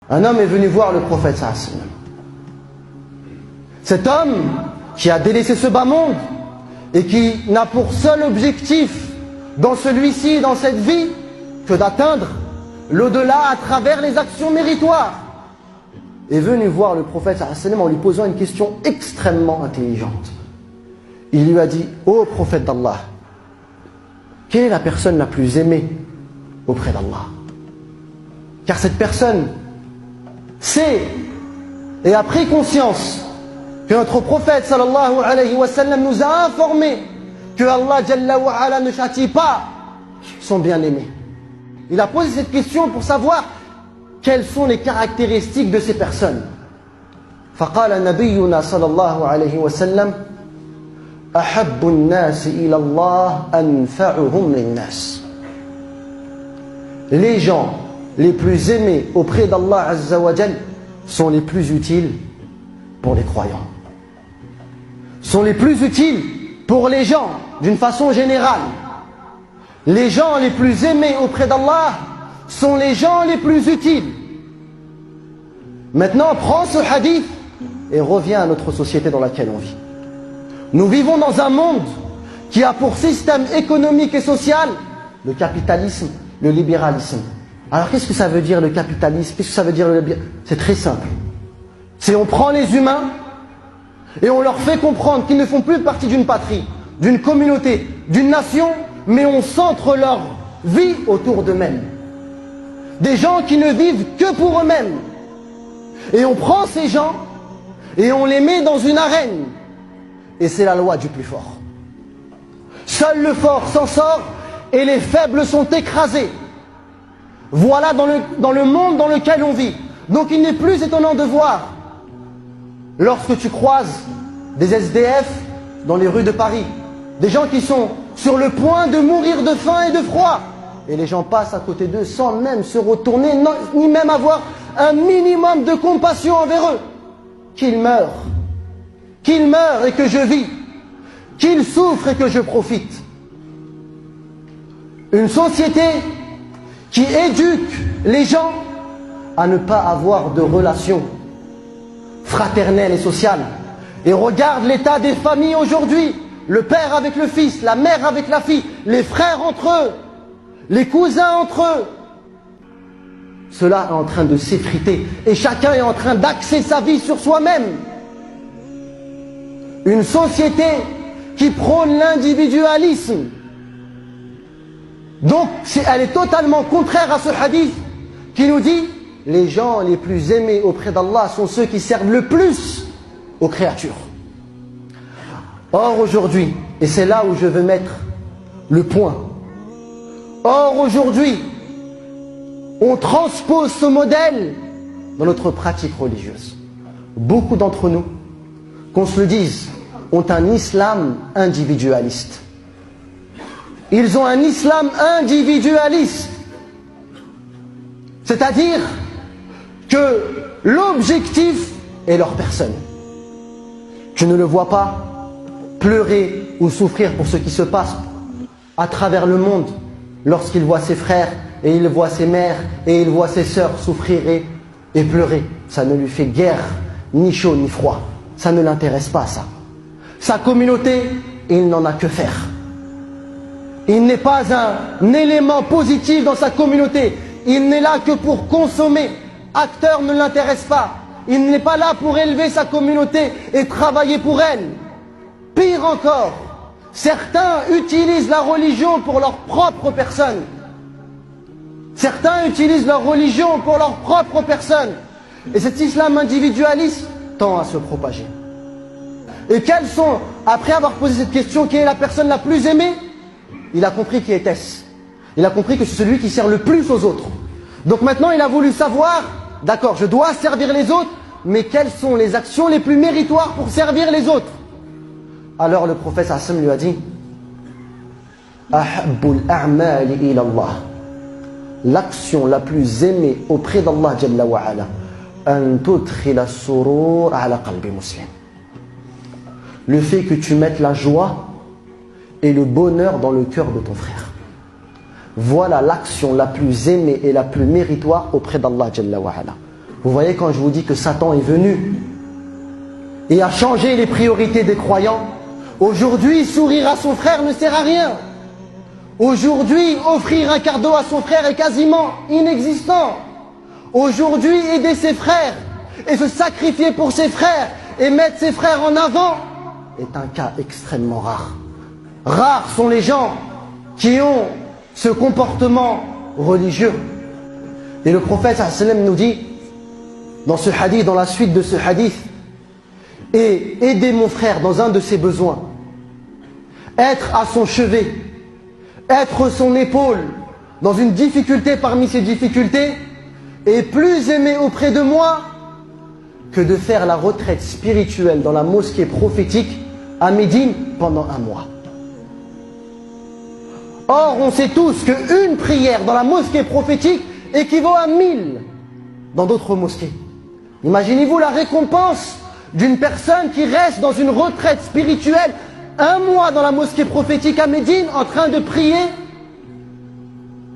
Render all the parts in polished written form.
Un homme est venu voir le prophète sallallahu alayhi wa sallam. Cet homme qui a délaissé ce bas monde et qui n'a pour seul objectif dans celui-ci, dans cette vie, que d'atteindre l'au-delà à travers les actions méritoires, est venu voir le prophète sallallahu alayhi wa sallam en lui posant une question extrêmement intelligente. Il lui a dit: ô prophète d'Allah, quelle est la personne la plus aimée auprès d'Allah? Car cette personne sait et a pris conscience que notre prophète sallallahu alayhi wa sallam nous a informé que Allah Jalla wa Ala ne châtie pas son bien-aimé. Il a posé cette question pour savoir quelles sont les caractéristiques de ces personnes. فقال نبينا صلى الله عليه وسلم أحب الناس إلى الله أنفعهم للناس. Les gens les plus aimés auprès d'Allah Azza wa Jal sont les plus utiles pour les croyants. Sont les plus utiles pour les gens d'une façon générale. Les gens les plus aimés auprès d'Allah sont les gens les plus utiles. Maintenant, prends ce hadith et reviens à notre société dans laquelle on vit. Nous vivons dans un monde qui a pour système économique et social le capitalisme, le libéralisme. Alors qu'est-ce que ça veut dire le capitalisme? Qu'est-ce que ça veut dire le libéralisme? C'est très simple. C'est on prend les humains et on leur fait comprendre qu'ils ne font plus partie d'une patrie, d'une communauté, d'une nation, mais on centre leur vie autour d'eux-mêmes. Des gens qui ne vivent que pour eux-mêmes. Et on prend ces gens et on les met dans une arène. Et c'est la loi du plus fort. Seul le fort s'en sort et les faibles sont écrasés. Voilà dans le monde dans lequel on vit. Donc il n'est plus étonnant de voir, lorsque tu croises des SDF dans les rues de Paris, des gens qui sont sur le point de mourir de faim et de froid, et les gens passent à côté d'eux sans même se retourner, ni même avoir un minimum de compassion envers eux. Qu'ils meurent et que je vis, qu'ils souffrent et que je profite. Une société qui éduque les gens à ne pas avoir de relations fraternelles et sociales. Et regarde l'état des familles aujourd'hui, le père avec le fils, la mère avec la fille, les frères entre eux, les cousins entre eux. Cela est en train de s'effriter et chacun est en train d'axer sa vie sur soi-même. Une société qui prône l'individualisme. Donc elle est totalement contraire à ce hadith qui nous dit: les gens les plus aimés auprès d'Allah sont ceux qui servent le plus aux créatures. Or aujourd'hui, et c'est là où je veux mettre le point, or aujourd'hui, on transpose ce modèle dans notre pratique religieuse. Beaucoup d'entre nous, qu'on se le dise, ont un islam individualiste. Ils ont un islam individualiste. C'est-à-dire que l'objectif est leur personne. Tu ne le vois pas pleurer ou souffrir pour ce qui se passe à travers le monde lorsqu'il voit ses frères et il voit ses mères et il voit ses sœurs souffrir et pleurer. Ça ne lui fait guère ni chaud ni froid. Ça ne l'intéresse pas, ça. Sa communauté, il n'en a que faire. Il n'est pas un élément positif dans sa communauté. Il n'est là que pour consommer. Acteur ne l'intéresse pas. Il n'est pas là pour élever sa communauté et travailler pour elle. Pire encore, certains utilisent la religion pour leur propre personne. Certains utilisent leur religion pour leur propre personne. Et cet islam individualiste tend à se propager. Et quels sont, après avoir posé cette question, qui est la personne la plus aimée? Il a compris qui était-ce. Il a compris que c'est celui qui sert le plus aux autres. Donc maintenant il a voulu savoir, d'accord, je dois servir les autres, mais quelles sont les actions les plus méritoires pour servir les autres? Alors le prophète sallallahu lui a dit: Ahabbul a'mali ila Allah. L'action la plus aimée auprès d'Allah Jalla wa Ala, an tudkhila as-surur ala qalbi muslim. Le fait que tu mettes la joie et le bonheur dans le cœur de ton frère. Voilà l'action la plus aimée et la plus méritoire auprès d'Allah Jalla wa Ala. Vous voyez quand je vous dis que Satan est venu et a changé les priorités des croyants, aujourd'hui sourire à son frère ne sert à rien. Aujourd'hui offrir un cadeau à son frère est quasiment inexistant. Aujourd'hui aider ses frères et se sacrifier pour ses frères et mettre ses frères en avant est un cas extrêmement rare. Rares sont les gens qui ont ce comportement religieux. Et le prophète sallam nous dit dans ce hadith, dans la suite de ce hadith, et aider mon frère dans un de ses besoins, être à son chevet, être son épaule dans une difficulté parmi ses difficultés, est plus aimé auprès de moi que de faire la retraite spirituelle dans la mosquée prophétique à Médine pendant un mois. Or, on sait tous qu'une prière dans la mosquée prophétique équivaut à 1000 dans d'autres mosquées. Imaginez-vous la récompense d'une personne qui reste dans une retraite spirituelle un mois dans la mosquée prophétique à Médine en train de prier.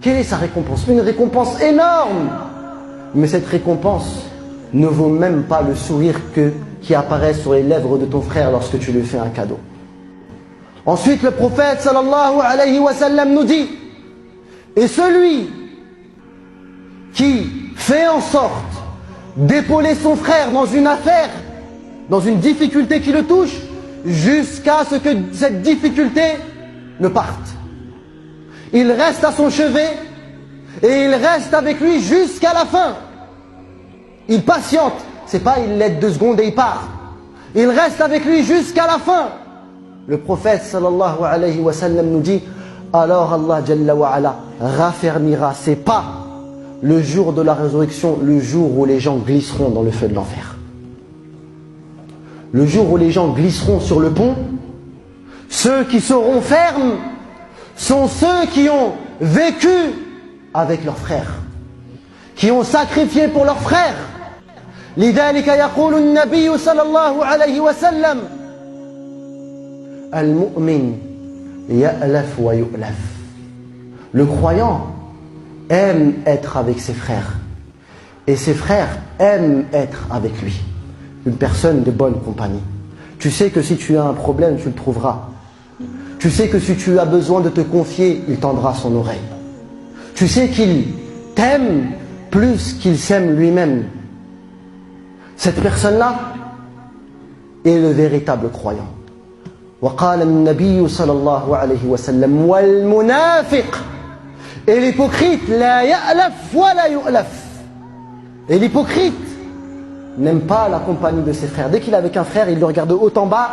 Quelle est sa récompense? Une récompense énorme. Mais cette récompense ne vaut même pas le sourire qui apparaît sur les lèvres de ton frère lorsque tu lui fais un cadeau. Ensuite, le prophète sallallahu alayhi wa sallam nous dit: et celui qui fait en sorte d'épauler son frère dans une affaire, dans une difficulté qui le touche, jusqu'à ce que cette difficulté ne parte. Il reste à son chevet et il reste avec lui jusqu'à la fin. Il patiente, c'est pas il l'aide 2 secondes et il part. Il reste avec lui jusqu'à la fin. Le prophète sallallahu alayhi wa sallam nous dit: alors Allah jalla wa ala raffermira ses pas le jour de la résurrection, le jour où les gens glisseront dans le feu de l'enfer. Le jour où les gens glisseront sur le pont, ceux qui seront fermes sont ceux qui ont vécu avec leurs frères, qui ont sacrifié pour leurs frères. لذلك يقول النبي صلى الله عليه وسلم: المؤمن يألف ويؤلف. Le croyant aime être avec ses frères et ses frères aiment être avec lui. Une personne de bonne compagnie. Tu sais que si tu as un problème, tu le trouveras. Tu sais que si tu as besoin de te confier, il tendra son oreille. Tu sais qu'il t'aime plus qu'il s'aime lui-même. Cette personne-là est le véritable croyant. وقال النبي صلى الله عليه وسلم: والمنافق. Et l'hypocrite, la ya'laf wa la yu'laf. Et l'hypocrite n'aime pas la compagnie de ses frères. Dès qu'il est avec un frère, il le regarde de haut en bas,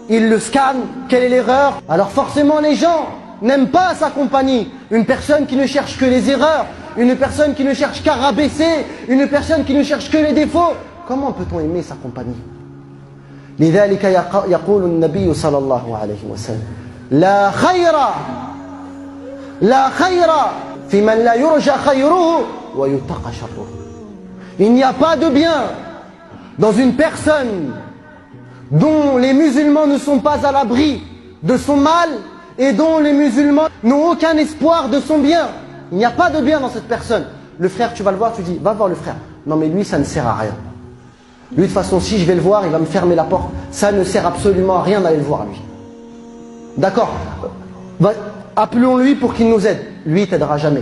il le scanne, quelle est l'erreur? Alors forcément les gens n'aiment pas sa compagnie. Une personne qui ne cherche que les erreurs, une personne qui ne cherche qu'à rabaisser, une personne qui ne cherche que les défauts. Comment peut-on aimer sa compagnie? لذلك يقول النبي صلى الله عليه وسلم: لا خير في من لا يرجى خيره ويتقى شره. Il n'y a pas de bien dans une personne dont les musulmans ne sont pas à l'abri de son mal et dont les musulmans n'ont aucun espoir de son bien. Il n'y a pas de bien dans cette personne. Le frère, tu vas le voir, tu dis: va voir le frère. Non mais lui, ça ne sert à rien. Lui, de toute façon, si je vais le voir, il va me fermer la porte. Ça ne sert absolument à rien d'aller le voir, lui. D'accord? Appelons-lui pour qu'il nous aide. Lui, il t'aidera jamais.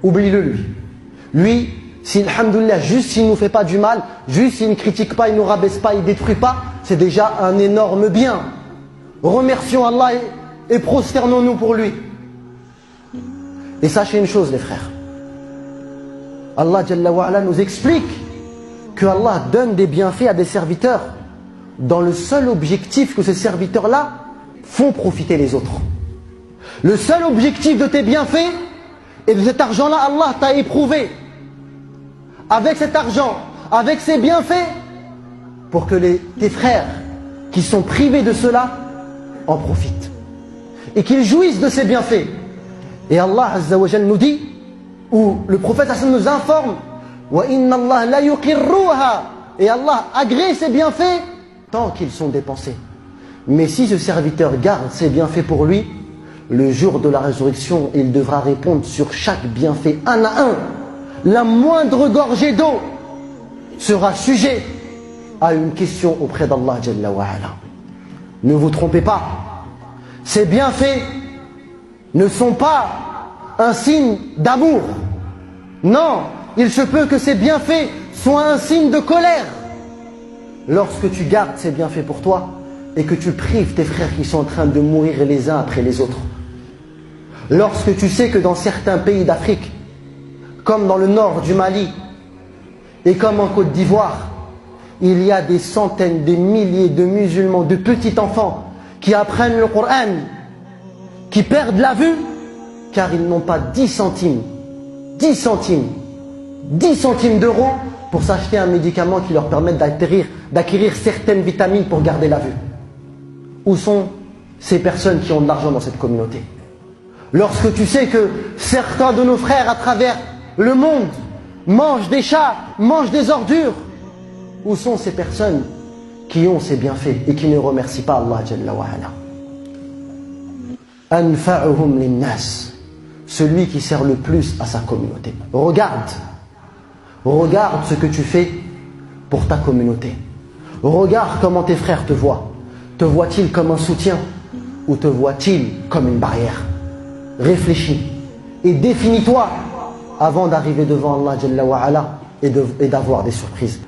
Oublie-le, lui. Lui, si, alhamdoulilah, juste s'il ne nous fait pas du mal, juste s'il ne critique pas, il ne nous rabaisse pas, il ne détruit pas, c'est déjà un énorme bien. Remercions Allah et prosternons-nous pour lui. Et sachez une chose, les frères. Allah Jalla wa Ala nous explique que Allah donne des bienfaits à des serviteurs dans le seul objectif que ces serviteurs-là font profiter les autres. Le seul objectif de tes bienfaits et de cet argent-là, Allah t'a éprouvé avec cet argent, avec ces bienfaits, pour que tes frères qui sont privés de cela en profitent et qu'ils jouissent de ces bienfaits. Et Allah Azza wa Jal nous dit, ou le prophète Hassan nous informe: وَإِنَّ اللَّهَ لَا يُقِرُّهَا. Et Allah agrée ses bienfaits tant qu'ils sont dépensés. Mais si ce serviteur garde ses bienfaits pour lui, le jour de la résurrection, il devra répondre sur chaque bienfait un à un. La moindre gorgée d'eau sera sujet à une question auprès d'Allah Jalla wa Ala. Ne vous trompez pas, ces bienfaits ne sont pas un signe d'amour. Non, il se peut que ces bienfaits soient un signe de colère. Lorsque tu gardes ces bienfaits pour toi et que tu prives tes frères qui sont en train de mourir les uns après les autres. Lorsque tu sais que dans certains pays d'Afrique, comme dans le nord du Mali et comme en Côte d'Ivoire, il y a des centaines, des milliers de musulmans, de petits enfants qui apprennent le Coran, qui perdent la vue car ils n'ont pas 10 centimes d'euros pour s'acheter un médicament qui leur permette d'acquérir certaines vitamines pour garder la vue. Où sont ces personnes qui ont de l'argent dans cette communauté? Lorsque tu sais que certains de nos frères à travers le monde mangent des chats, mangent des ordures, où sont ces personnes qui ont ces bienfaits et qui ne remercient pas Allah Jalla wa Ala? Anfa'uhum linnas, celui qui sert le plus à sa communauté. Regarde ce que tu fais pour ta communauté. Regarde comment tes frères te voient. Te voient-ils comme un soutien ou te voient-ils comme une barrière? Réfléchis et définis-toi avant d'arriver devant Allah Jalla wa Ala et d'avoir des surprises.